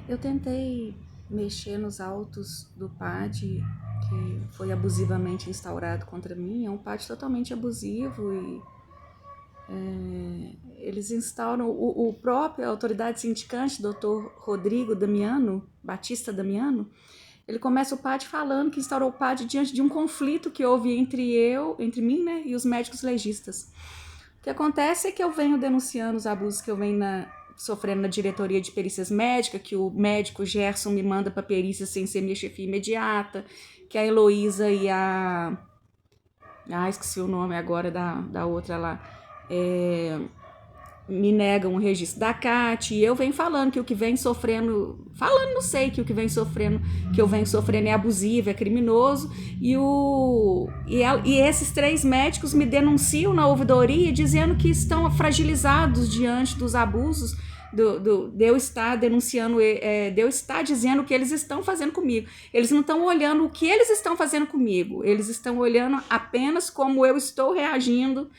Eu tentei mexer nos autos do PAD que foi abusivamente instaurado contra mim. É um PAD totalmente abusivo e eles instauram o próprio autoridade sindicante, Dr. Rodrigo Damiano, Batista Damiano. Ele começa o PAD falando que instaurou o PAD diante de um conflito que houve entre mim, né, e os médicos legistas. O que acontece é que eu venho denunciando os abusos que eu venho sofrendo na diretoria de perícias médicas, que o médico Gerson me manda para perícia sem ser minha chefia imediata, que a Heloísa e a... esqueci o nome agora da outra lá. Me negam o registro da CAT, e eu venho falando que o que vem sofrendo, não sei, que o que eu venho sofrendo é abusivo, é criminoso, e esses 3 médicos me denunciam na ouvidoria dizendo que estão fragilizados diante dos abusos de eu estar denunciando, de eu estar dizendo o que eles estão fazendo comigo. Eles não estão olhando o que eles estão fazendo comigo, eles estão olhando apenas como eu estou reagindo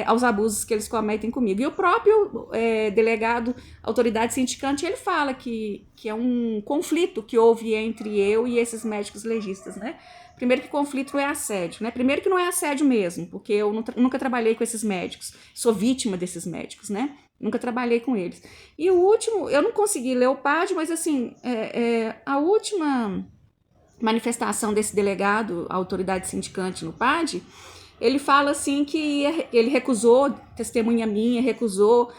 aos abusos que eles cometem comigo. E o próprio delegado, autoridade sindicante, ele fala que é um conflito que houve entre eu e esses médicos legistas, né? Primeiro que conflito não é assédio, né? Primeiro que não é assédio mesmo, porque eu nunca trabalhei com esses médicos, sou vítima desses médicos, né? Nunca trabalhei com eles. E o último, eu não consegui ler o PAD, mas assim, a última manifestação desse delegado, a autoridade sindicante no PAD, ele fala assim que ele recusou, testemunha minha, recusou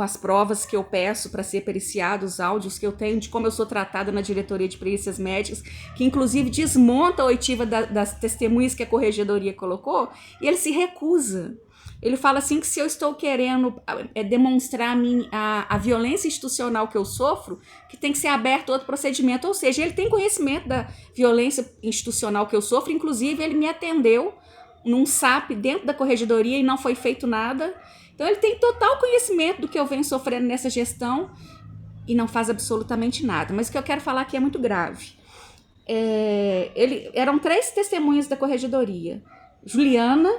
as provas que eu peço para ser periciado, os áudios que eu tenho de como eu sou tratada na diretoria de perícias médicas, que inclusive desmonta a oitiva das testemunhas que a corregedoria colocou, e ele se recusa. Ele fala assim que se eu estou querendo demonstrar a violência institucional que eu sofro, que tem que ser aberto outro procedimento, ou seja, ele tem conhecimento da violência institucional que eu sofro, inclusive ele me atendeu num SAP dentro da corregedoria e não foi feito nada. Então ele tem total conhecimento do que eu venho sofrendo nessa gestão e não faz absolutamente nada. Mas o que eu quero falar aqui é muito grave. Eram 3 testemunhas da corregedoria. Juliana,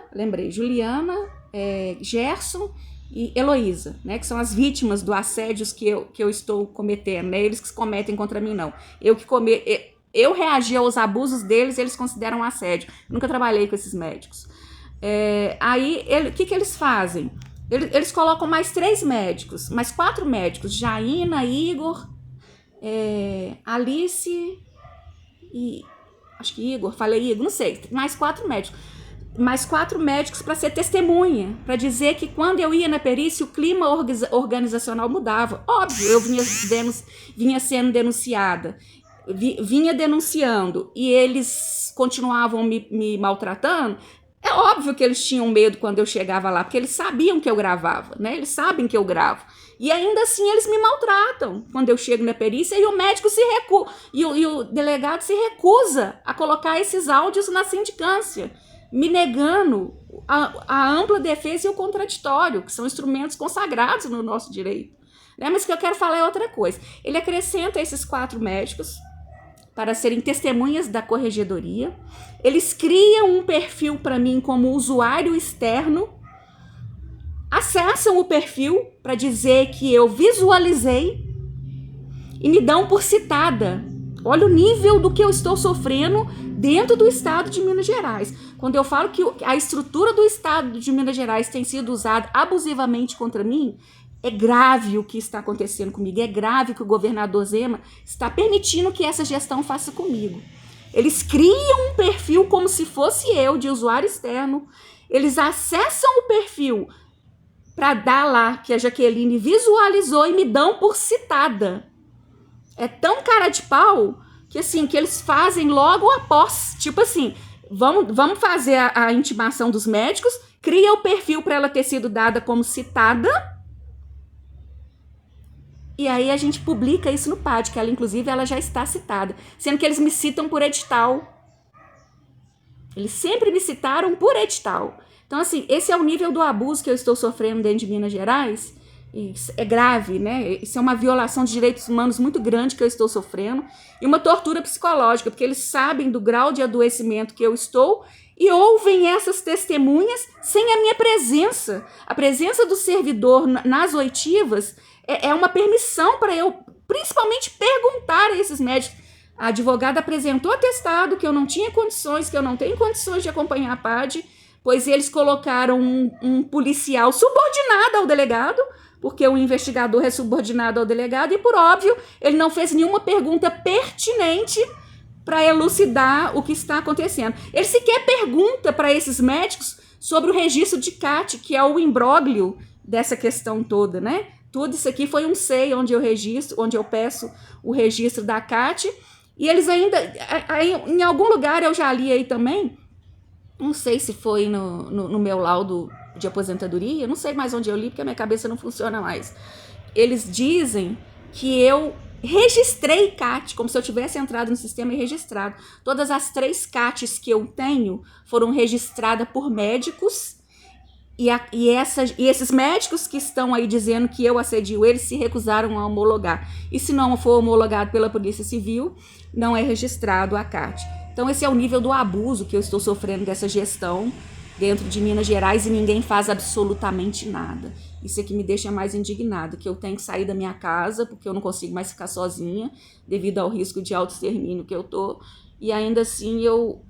Gerson e Heloísa, né, que são as vítimas do assédio que eu estou cometendo, né, eles que cometem contra mim não. Eu reagi aos abusos deles, eles consideram assédio. Nunca trabalhei com esses médicos. Aí, o que eles fazem? Eles colocam mais 3 médicos, mais 4 médicos. Jaina, Igor, Alice e... acho que Igor, falei Igor, não sei. Mais 4 médicos. Mais 4 médicos para ser testemunha, para dizer que quando eu ia na perícia, o clima organizacional mudava. Óbvio, eu vinha sendo denunciada. Vinha denunciando e eles continuavam me maltratando, é óbvio que eles tinham medo quando eu chegava lá, porque eles sabiam que eu gravava, né? Eles sabem que eu gravo. E ainda assim eles me maltratam quando eu chego na perícia, e o médico e o delegado se recusa a colocar esses áudios na sindicância, me negando a ampla defesa e o contraditório, que são instrumentos consagrados no nosso direito. Né? Mas o que eu quero falar é outra coisa. Ele acrescenta esses 4 médicos para serem testemunhas da corregedoria. Eles criam um perfil para mim como usuário externo, acessam o perfil para dizer que eu visualizei e me dão por citada. Olha o nível do que eu estou sofrendo dentro do estado de Minas Gerais. Quando eu falo que a estrutura do estado de Minas Gerais tem sido usada abusivamente contra mim, é grave o que está acontecendo comigo, é grave que o governador Zema está permitindo que essa gestão faça comigo. Eles criam um perfil como se fosse eu, de usuário externo, eles acessam o perfil para dar lá que a Jaqueline visualizou e me dão por citada. É tão cara de pau que assim, que eles fazem logo após, tipo assim, vamos fazer a intimação dos médicos, cria o perfil para ela ter sido dada como citada, e aí a gente publica isso no PAD, que ela, inclusive, ela já está citada. Sendo que eles me citam por edital. Eles sempre me citaram por edital. Então, assim, esse é o nível do abuso que eu estou sofrendo dentro de Minas Gerais. Isso é grave, né? Isso é uma violação de direitos humanos muito grande que eu estou sofrendo. E uma tortura psicológica, porque eles sabem do grau de adoecimento que eu estou e ouvem essas testemunhas sem a minha presença. A presença do servidor nas oitivas é uma permissão para eu principalmente perguntar a esses médicos. A advogada apresentou atestado que eu não tinha condições, que eu não tenho condições de acompanhar a PAD, pois eles colocaram um policial subordinado ao delegado, porque o investigador é subordinado ao delegado, e por óbvio, ele não fez nenhuma pergunta pertinente para elucidar o que está acontecendo. Ele sequer pergunta para esses médicos sobre o registro de CAT, que é o imbróglio dessa questão toda, né? Tudo isso aqui foi um SEI onde eu registro, onde eu peço o registro da CAT, e eles ainda, em algum lugar eu já li aí também, não sei se foi no meu laudo de aposentadoria, não sei mais onde eu li, porque a minha cabeça não funciona mais. Eles dizem que eu registrei CAT, como se eu tivesse entrado no sistema e registrado. Todas as 3 CATs que eu tenho foram registradas por médicos, e esses médicos que estão aí dizendo que eu assedio eles se recusaram a homologar. E se não for homologado pela Polícia Civil, não é registrado a CAT. Então esse é o nível do abuso que eu estou sofrendo dessa gestão dentro de Minas Gerais e ninguém faz absolutamente nada. Isso é que me deixa mais indignada, que eu tenho que sair da minha casa porque eu não consigo mais ficar sozinha devido ao risco de autoextermínio que eu tô. E ainda assim eu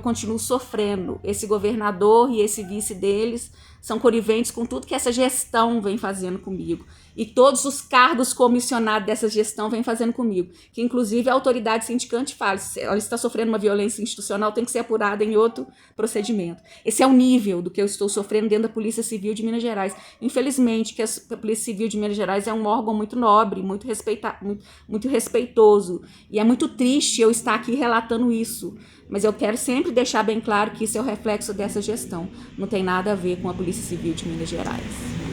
continuo sofrendo. Esse governador e esse vice deles são coniventes com tudo que essa gestão vem fazendo comigo. E todos os cargos comissionados dessa gestão vem fazendo comigo. Que inclusive a autoridade sindicante fala, se ela está sofrendo uma violência institucional, tem que ser apurada em outro procedimento. Esse é o nível do que eu estou sofrendo dentro da Polícia Civil de Minas Gerais. Infelizmente, que a Polícia Civil de Minas Gerais é um órgão muito nobre, muito respeitoso. E é muito triste eu estar aqui relatando isso. Mas eu quero sempre deixar bem claro que isso é o reflexo dessa gestão. Não tem nada a ver com a Polícia Civil de Minas Gerais.